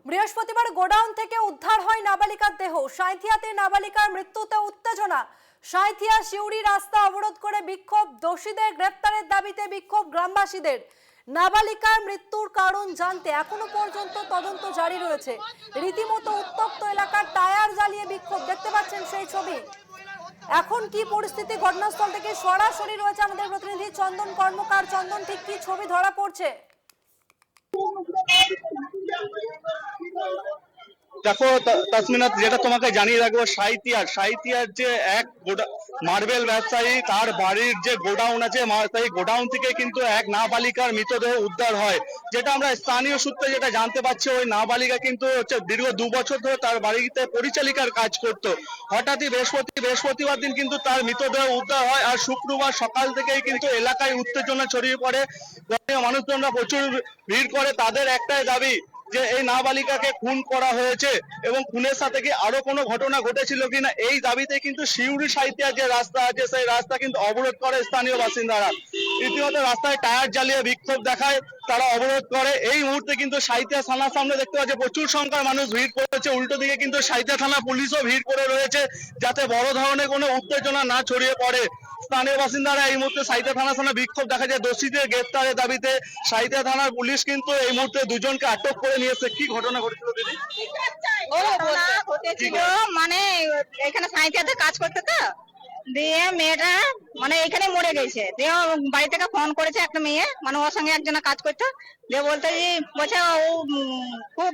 বৃহস্পতিবার গোডাউন থেকে উদ্ধার হয় নাবালিকার দেহ। সাঁইথিয়াতে নাবালিকার মৃত্যুতে উত্তেজনা। সাঁইথিয়া শিউরি রাস্তা অবরোধ করে বিক্ষোভ। দোষীদের গ্রেপ্তারের দাবিতে বিক্ষোভ গ্রামবাসীদের। নাবালিকার মৃত্যুর কারণ জানতে এখনো পর্যন্ত তদন্ত জারি রয়েছে। রীতিমতো উত্তপ্ত এলাকার টায়ার জ্বালিয়ে বিক্ষোভ, দেখতে পাচ্ছেন সেই ছবি। এখন কি পরিস্থিতি ঘটনাস্থল থেকে সরাসরি রয়েছে আমাদের প্রতিনিধি চন্দন কর্মকার। চন্দন, ঠিক কি ছবি ধরা পড়ছে? দেখো তাসমিনা, যেটা তোমাকে জানিয়ে রাখবো, সাঁইথিয়ার যে এক মার্বেল ব্যবসায়ী, তার বাড়ির যে গোডাউন আছে, সেই গোডাউন থেকে কিন্তু এক নাবালিকার মৃতদেহ উদ্ধার হয়। যেটা আমরা স্থানীয় সূত্রে যেটা জানতে পারছি, ওই নাবালিকা কিন্তু হচ্ছে দীর্ঘ 2 বছর ধরে তার বাড়িতে পরিচালিকার কাজ করত। হঠাৎই বৃহস্পতিবার দিন কিন্তু তার মৃতদেহ উদ্ধার হয়। আর শুক্রবার সকাল থেকেই কিন্তু এলাকায় উত্তেজনা ছড়িয়ে পড়ে। স্থানীয় মানুষজনরা প্রচুর ভিড় করে। তাদের একটাই দাবি যে এই নাবালিকাকে খুন করা হয়েছে এবং খুনের সাথে কি আরো কোনো ঘটনা ঘটেছিল কিনা, এই দাবিতে কিন্তু শিউরি সাঁইথিয়া যে রাস্তা আছে, সেই রাস্তা কিন্তু অবরোধ করে স্থানীয় বাসিন্দারা। রীতিমতো রাস্তায় টায়ার জ্বালিয়ে বিক্ষোভ দেখায়, তারা অবরোধ করে। এই মুহূর্তে কিন্তু সাঁইথিয়া থানার সামনে দেখতে পাচ্ছে প্রচুর সংখ্যার মানুষ ভিড় করেছে। উল্টো দিকে কিন্তু সাঁইথিয়া থানা পুলিশও ভিড় করে রয়েছে, যাতে বড় ধরনের কোনো উত্তেজনা না ছড়িয়ে পড়ে। স্থানীয় বাসিন্দারা এই মুহূর্তে সাঁইথিয়া থানার সামনে বিক্ষোভ দেখা যায় দোষীদের গ্রেপ্তারের দাবিতে। সাঁইথিয়া থানার পুলিশ কিন্তু এই মুহূর্তে দুজনকে আটক করে নিয়েছে। কি ঘটনা ঘটেছিল দিদি? ঘটেছিল মানে এখানে সাঁইথিয়াতে কাজ করতে, তো দিয়ে মেয়েটা মানে এখানে মরে গেছে। দিয়ে বাড়ি থেকে ফোন করেছে একটা মেয়ে, মানে ওর সঙ্গে একজনা কাজ করতো। দিয়ে বলতে বলছে ও খুব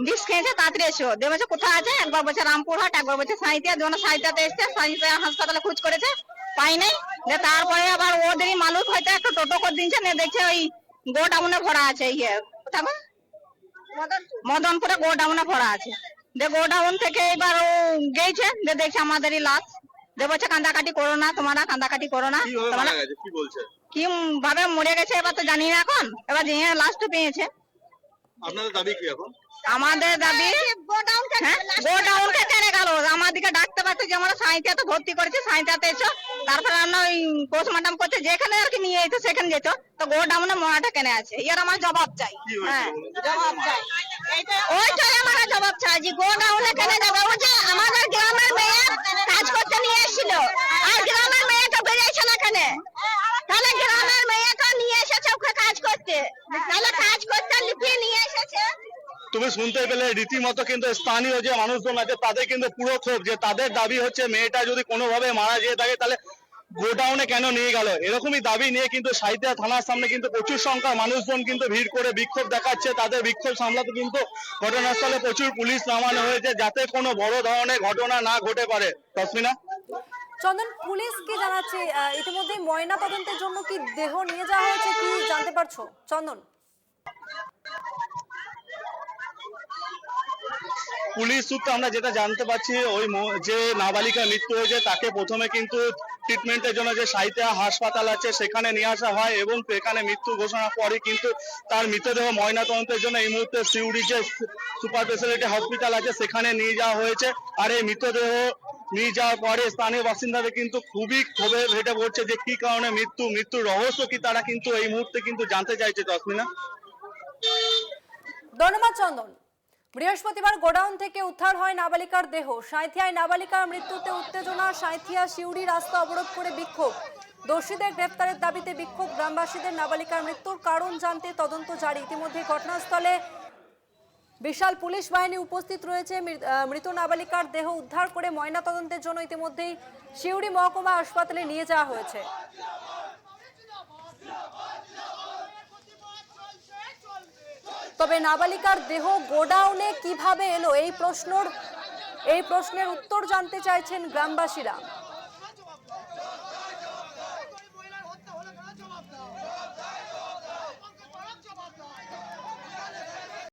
বিষ খেয়েছে, তাড়াতাড়ি এসো। দিয়ে বলছে কোথায় আছে, একবার বলছে রামপুরহাট, একবার বলছে সাঁইথিয়া। যখন সাঁইথিয়াতে এসছে, সাঁইথিয়া হাসপাতালে খোঁজ করেছে, পাই নাই। তারপরে আবার ওদেরই মালুক হয়তো একটা টোটো করে দিয়েছে, নিয়ে দেখছে ওই গোডাউনে ভরা আছে। ইয়ে কোথায় মদনপুরে গোডাউনে ভরা আছে। যে গোডাউন থেকে এবার ও গেছে, যে দেখছে আমাদেরই লাশ। যে বলছে কান্দাকাটি করো না, তোমরা কান্দাকাটি করো না। কি ভাবে মরে গেছে এবার তো জানি না এখন। এবার যে লাশটা পেয়েছে। আপনাদের দাবি কি এখন? আমাদের দাবি গোডাউনকে কেড়ে গেল। আমাদেরকে ডাকতে পারছে যে আমরা সাঁইথিয়াতে ভর্তি করেছি, সাঁইথিয়াতে এসো। তারপরে আমরা ওই পোস্টমর্টম করতে যেখানে আর কি নিয়ে যেত সেখানে যেত। তো গোডাউনে মরাটা কেনে আছে, এর আমার জবাব চাই। হ্যাঁ, জবাব চাই। ওইটাই আমার জবাব চাই যে গোডাউনে কেনে যাবে। ও যে আমাদের গ্রামের মেয়ে কাজ করতে নিয়ে এসেছিল, আর গ্রামের মেয়েটা বেরিয়েছে না কেন? তাহলে গ্রামের মেয়েটা নিয়ে এসেছে ওকে কাজ করতে, তাহলে কাজ করতে লিখিয়ে নিয়ে এসেছে। তুমি শুনতে পেলে, রীতিমতো কিন্তু স্থানীয় যে মানুষজন আছে তাদের কিন্তু পুরো ক্ষোভ, যে তাদের দাবি হচ্ছে মেয়েটা যদি কোনোভাবে মারা যেয়ে থাকে তাহলে গোডাউনে কেন নিয়ে গেল। এরকমই দাবি নিয়ে কিন্তু সাঁইথিয়া থানার সামনে কিন্তু প্রচুর সংখ্যার মানুষজন কিন্তু ভিড় করে বিক্ষোভ দেখাচ্ছে। তাদের বিক্ষোভ সামলাতে কিন্তু ঘটনাস্থলে প্রচুর পুলিশ নামানো হয়েছে, যাতে কোনো বড় ধরনের ঘটনা না ঘটে পারে। তাসমিনা। চন্দন, পুলিশ কি জানাচ্ছে? ইতিমধ্যে ময়না তদন্তের জন্য কি দেহ নিয়ে যাওয়া হয়েছে, কি জানতে পারছো চন্দন? পুলিশ সূত্রে আমরা যেটা জানতে পারছি, ওই যে নাবালিকার মৃত্যু হয়েছে তাকে প্রথমে কিন্তু ট্রিটমেন্টের জন্য যে সাঁইথিয়া হাসপাতাল আছে সেখানে নিয়ে আসা হয়, এবং সেখানে মৃত্যু ঘোষণার পরে কিন্তু তার মৃতদেহ ময়নাতদন্তের জন্য এই মুহূর্তে সিউড়ি যে সুপার স্পেশালিটি হসপিটাল আছে সেখানে নিয়ে যাওয়া হয়েছে। আর এই মৃতদেহ নিয়ে যাওয়ার পরে স্থানীয় বাসিন্দাদের কিন্তু খুবই ক্ষোভে ফেটে পড়ছে, যে কি কারণে মৃত্যুর রহস্য কি, তারা কিন্তু এই মুহূর্তে কিন্তু জানতে চাইছে। তাসমিনা। ধন্যবাদ চন্দন। বৃহস্পতিবার গোডাউন থেকে উদ্ধার হয় নাবালিকার দেহ। সাঁইথিয়ায় নাবালিকার মৃত্যুতে উত্তেজনা। সাঁইথিয়া শিউরি রাস্তা অবরোধ করে বিক্ষোভ। দোষীদের গ্রেপ্তারের দাবিতে বিক্ষোভ গ্রামবাসীদের। নাবালিকার মৃত্যুর কারণ জানতে তদন্ত জারি। ইতিমধ্যে ঘটনাস্থলে বিশাল পুলিশ বাহিনী উপস্থিত রয়েছে। মৃত নাবালিকার দেহ উদ্ধার করে ময়না তদন্তের জন্য ইতিমধ্যেই শিউরি মহকুমা হাসপাতালে নিয়ে যাওয়া হয়েছে। তবে নাবালিকার দেহ গোডাউনে কিভাবে এলো, এই প্রশ্নের উত্তর জানতে চাইছেন গ্রামবাসীরা।